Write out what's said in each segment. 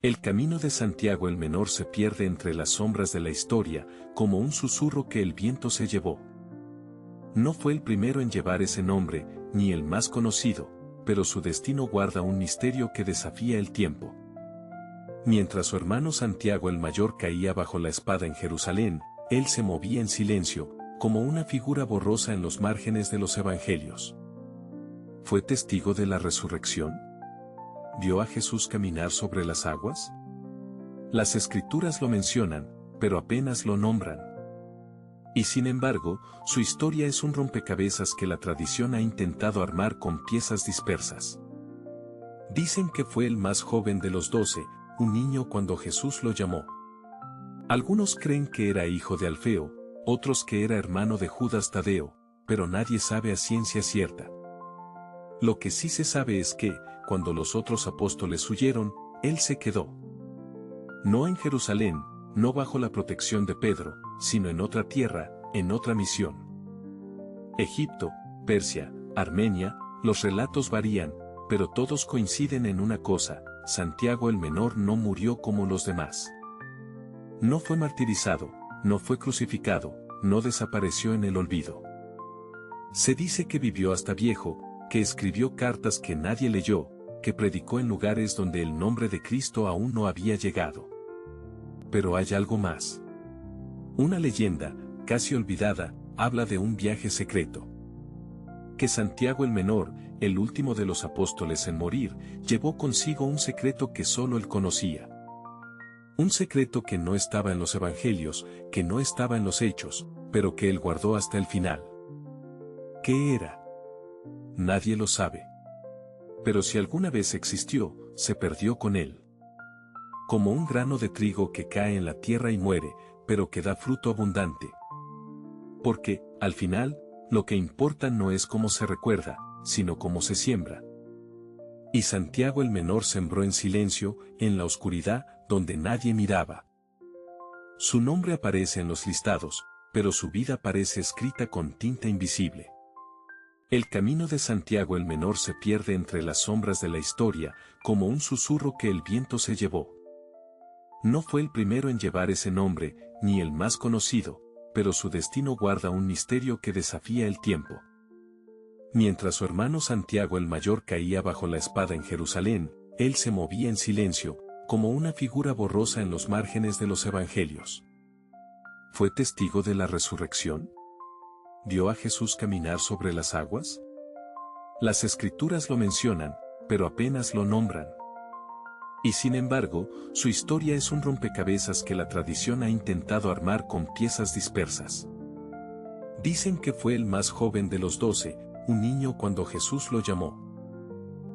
El camino de Santiago el Menor se pierde entre las sombras de la historia, como un susurro que el viento se llevó. No fue el primero en llevar ese nombre, ni el más conocido, pero su destino guarda un misterio que desafía el tiempo. Mientras su hermano Santiago el Mayor caía bajo la espada en Jerusalén, él se movía en silencio, como una figura borrosa en los márgenes de los evangelios. ¿Fue testigo de la resurrección? ¿Vio a Jesús caminar sobre las aguas? Las escrituras lo mencionan, pero apenas lo nombran. Y sin embargo, su historia es un rompecabezas que la tradición ha intentado armar con piezas dispersas. Dicen que fue el más joven de los 12, un niño cuando Jesús lo llamó. Algunos creen que era hijo de Alfeo, otros que era hermano de Judas Tadeo, pero nadie sabe a ciencia cierta. Lo que sí se sabe es que, cuando los otros apóstoles huyeron, él se quedó. No en Jerusalén, no bajo la protección de Pedro, sino en otra tierra, en otra misión. Egipto, Persia, Armenia, los relatos varían, pero todos coinciden en una cosa: Santiago el Menor no murió como los demás. No fue martirizado, no fue crucificado, no desapareció en el olvido. Se dice que vivió hasta viejo, que escribió cartas que nadie leyó, que predicó en lugares donde el nombre de Cristo aún no había llegado. Pero hay algo más. Una leyenda, casi olvidada, habla de un viaje secreto. Que Santiago el Menor, el último de los apóstoles en morir, llevó consigo un secreto que solo él conocía. Un secreto que no estaba en los evangelios, que no estaba en los hechos, pero que él guardó hasta el final. ¿Qué era? Nadie lo sabe. Pero si alguna vez existió, se perdió con él. Como un grano de trigo que cae en la tierra y muere, pero que da fruto abundante. Porque, al final, lo que importa no es cómo se recuerda, sino cómo se siembra. Y Santiago el Menor sembró en silencio, en la oscuridad, donde nadie miraba. Su nombre aparece en los listados, pero su vida parece escrita con tinta invisible. El camino de Santiago el Menor se pierde entre las sombras de la historia, como un susurro que el viento se llevó. No fue el primero en llevar ese nombre, ni el más conocido, pero su destino guarda un misterio que desafía el tiempo. Mientras su hermano Santiago el Mayor caía bajo la espada en Jerusalén, él se movía en silencio, como una figura borrosa en los márgenes de los evangelios. ¿Fue testigo de la resurrección? ¿Vio a Jesús caminar sobre las aguas? Las escrituras lo mencionan, pero apenas lo nombran. Y sin embargo, su historia es un rompecabezas que la tradición ha intentado armar con piezas dispersas. Dicen que fue el más joven de los 12, un niño cuando Jesús lo llamó.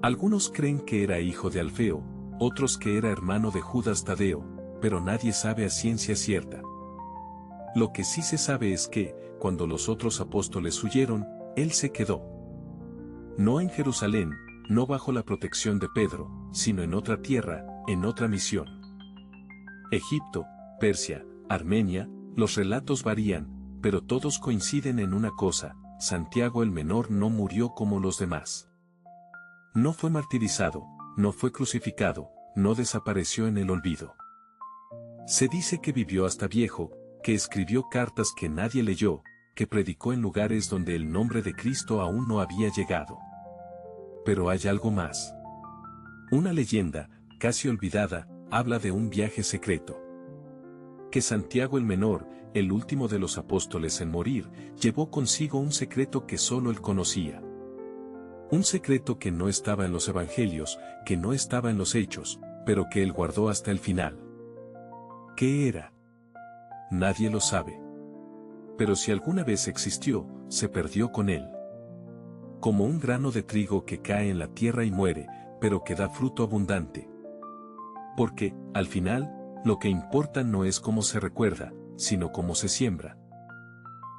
Algunos creen que era hijo de Alfeo, otros que era hermano de Judas Tadeo, pero nadie sabe a ciencia cierta. Lo que sí se sabe es que, cuando los otros apóstoles huyeron, él se quedó. No en Jerusalén, no bajo la protección de Pedro, sino en otra tierra, en otra misión. Egipto, Persia, Armenia, los relatos varían, pero todos coinciden en una cosa: Santiago el Menor no murió como los demás. No fue martirizado, no fue crucificado, no desapareció en el olvido. Se dice que vivió hasta viejo, que escribió cartas que nadie leyó, que predicó en lugares donde el nombre de Cristo aún no había llegado. Pero hay algo más. Una leyenda, casi olvidada, habla de un viaje secreto. Que Santiago el Menor, el último de los apóstoles en morir, llevó consigo un secreto que solo él conocía. Un secreto que no estaba en los evangelios, que no estaba en los hechos, pero que él guardó hasta el final. ¿Qué era? Nadie lo sabe. Pero si alguna vez existió, se perdió con él. Como un grano de trigo que cae en la tierra y muere, pero que da fruto abundante. Porque, al final, lo que importa no es cómo se recuerda, sino cómo se siembra.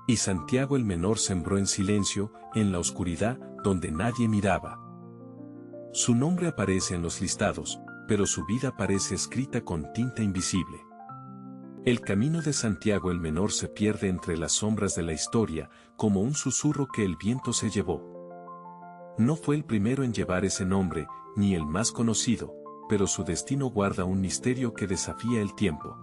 Y Santiago el Menor sembró en silencio, en la oscuridad, donde nadie miraba. Su nombre aparece en los listados, pero su vida parece escrita con tinta invisible. El camino de Santiago el Menor se pierde entre las sombras de la historia, como un susurro que el viento se llevó. No fue el primero en llevar ese nombre, ni el más conocido, pero su destino guarda un misterio que desafía el tiempo.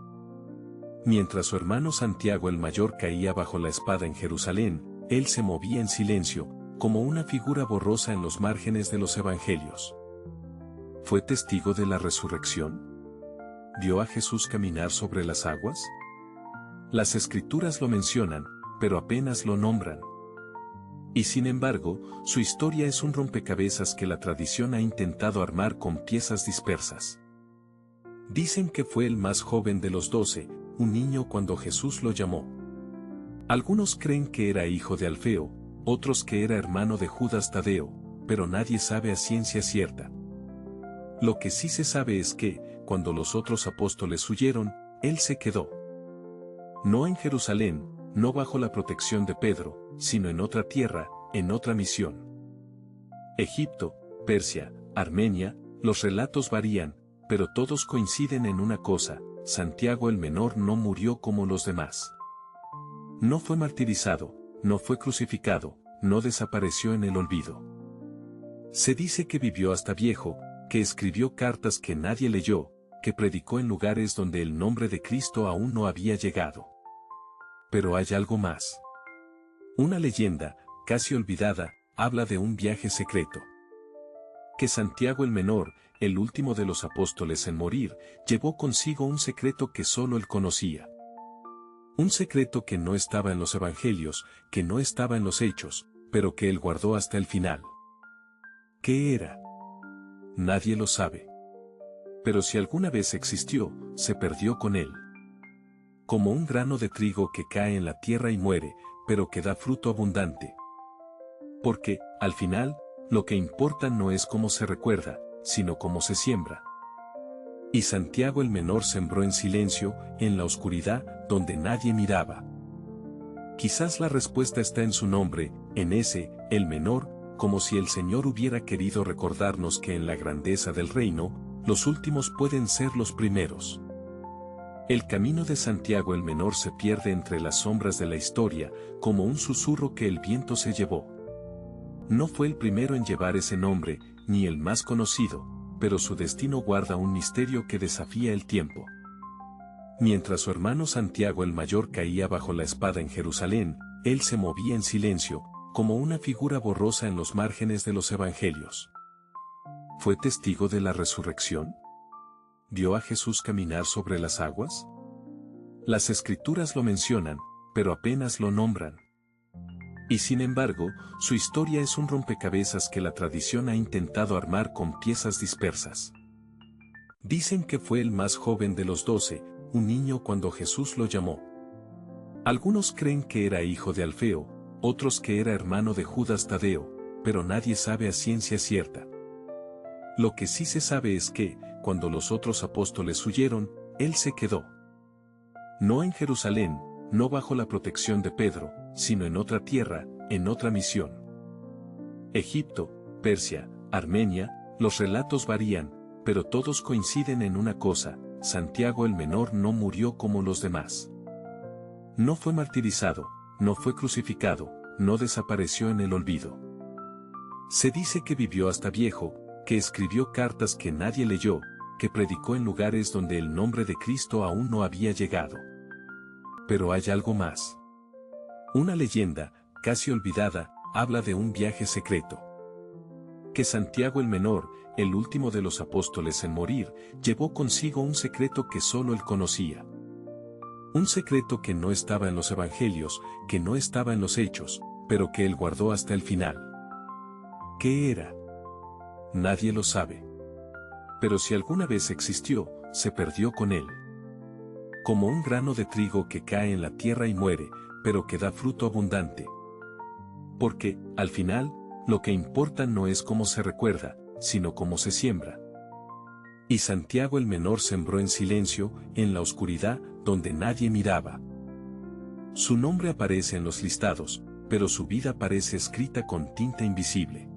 Mientras su hermano Santiago el Mayor caía bajo la espada en Jerusalén, él se movía en silencio, como una figura borrosa en los márgenes de los evangelios. ¿Fue testigo de la resurrección? ¿Vio a Jesús caminar sobre las aguas? Las Escrituras lo mencionan, pero apenas lo nombran. Y sin embargo, su historia es un rompecabezas que la tradición ha intentado armar con piezas dispersas. Dicen que fue el más joven de los 12, un niño cuando Jesús lo llamó. Algunos creen que era hijo de Alfeo, otros que era hermano de Judas Tadeo, pero nadie sabe a ciencia cierta. Lo que sí se sabe es que, cuando los otros apóstoles huyeron, él se quedó. No en Jerusalén, no bajo la protección de Pedro, sino en otra tierra, en otra misión. Egipto, Persia, Armenia, los relatos varían, pero todos coinciden en una cosa: Santiago el Menor no murió como los demás. No fue martirizado, no fue crucificado, no desapareció en el olvido. Se dice que vivió hasta viejo, que escribió cartas que nadie leyó, que predicó en lugares donde el nombre de Cristo aún no había llegado. Pero hay algo más. Una leyenda, casi olvidada, habla de un viaje secreto. Que Santiago el Menor, el último de los apóstoles en morir, llevó consigo un secreto que solo él conocía. Un secreto que no estaba en los evangelios, que no estaba en los hechos, pero que él guardó hasta el final. ¿Qué era? Nadie lo sabe. Pero si alguna vez existió, se perdió con él. Como un grano de trigo que cae en la tierra y muere, pero que da fruto abundante. Porque, al final, lo que importa no es cómo se recuerda, sino cómo se siembra. Y Santiago el Menor sembró en silencio, en la oscuridad, donde nadie miraba. Quizás la respuesta está en su nombre, en ese, el menor, como si el Señor hubiera querido recordarnos que en la grandeza del reino, los últimos pueden ser los primeros. El camino de Santiago el Menor se pierde entre las sombras de la historia, como un susurro que el viento se llevó. No fue el primero en llevar ese nombre, ni el más conocido, pero su destino guarda un misterio que desafía el tiempo. Mientras su hermano Santiago el Mayor caía bajo la espada en Jerusalén, él se movía en silencio, como una figura borrosa en los márgenes de los evangelios. ¿Fue testigo de la resurrección? ¿Vio a Jesús caminar sobre las aguas? Las Escrituras lo mencionan, pero apenas lo nombran. Y sin embargo, su historia es un rompecabezas que la tradición ha intentado armar con piezas dispersas. Dicen que fue el más joven de los 12, un niño cuando Jesús lo llamó. Algunos creen que era hijo de Alfeo, otros que era hermano de Judas Tadeo, pero nadie sabe a ciencia cierta. Lo que sí se sabe es que, cuando los otros apóstoles huyeron, él se quedó. No en Jerusalén, no bajo la protección de Pedro, sino en otra tierra, en otra misión. Egipto, Persia, Armenia, los relatos varían, pero todos coinciden en una cosa: Santiago el Menor no murió como los demás. No fue martirizado, no fue crucificado, no desapareció en el olvido. Se dice que vivió hasta viejo, que escribió cartas que nadie leyó, que predicó en lugares donde el nombre de Cristo aún no había llegado. Pero hay algo más. Una leyenda, casi olvidada, habla de un viaje secreto. Que Santiago el Menor, el último de los apóstoles en morir, llevó consigo un secreto que solo él conocía. Un secreto que no estaba en los evangelios, que no estaba en los hechos, pero que él guardó hasta el final. ¿Qué era? Nadie lo sabe. Pero si alguna vez existió, se perdió con él. Como un grano de trigo que cae en la tierra y muere, pero que da fruto abundante. Porque, al final, lo que importa no es cómo se recuerda, sino cómo se siembra. Y Santiago el Menor sembró en silencio, en la oscuridad, donde nadie miraba. Su nombre aparece en los listados, pero su vida parece escrita con tinta invisible.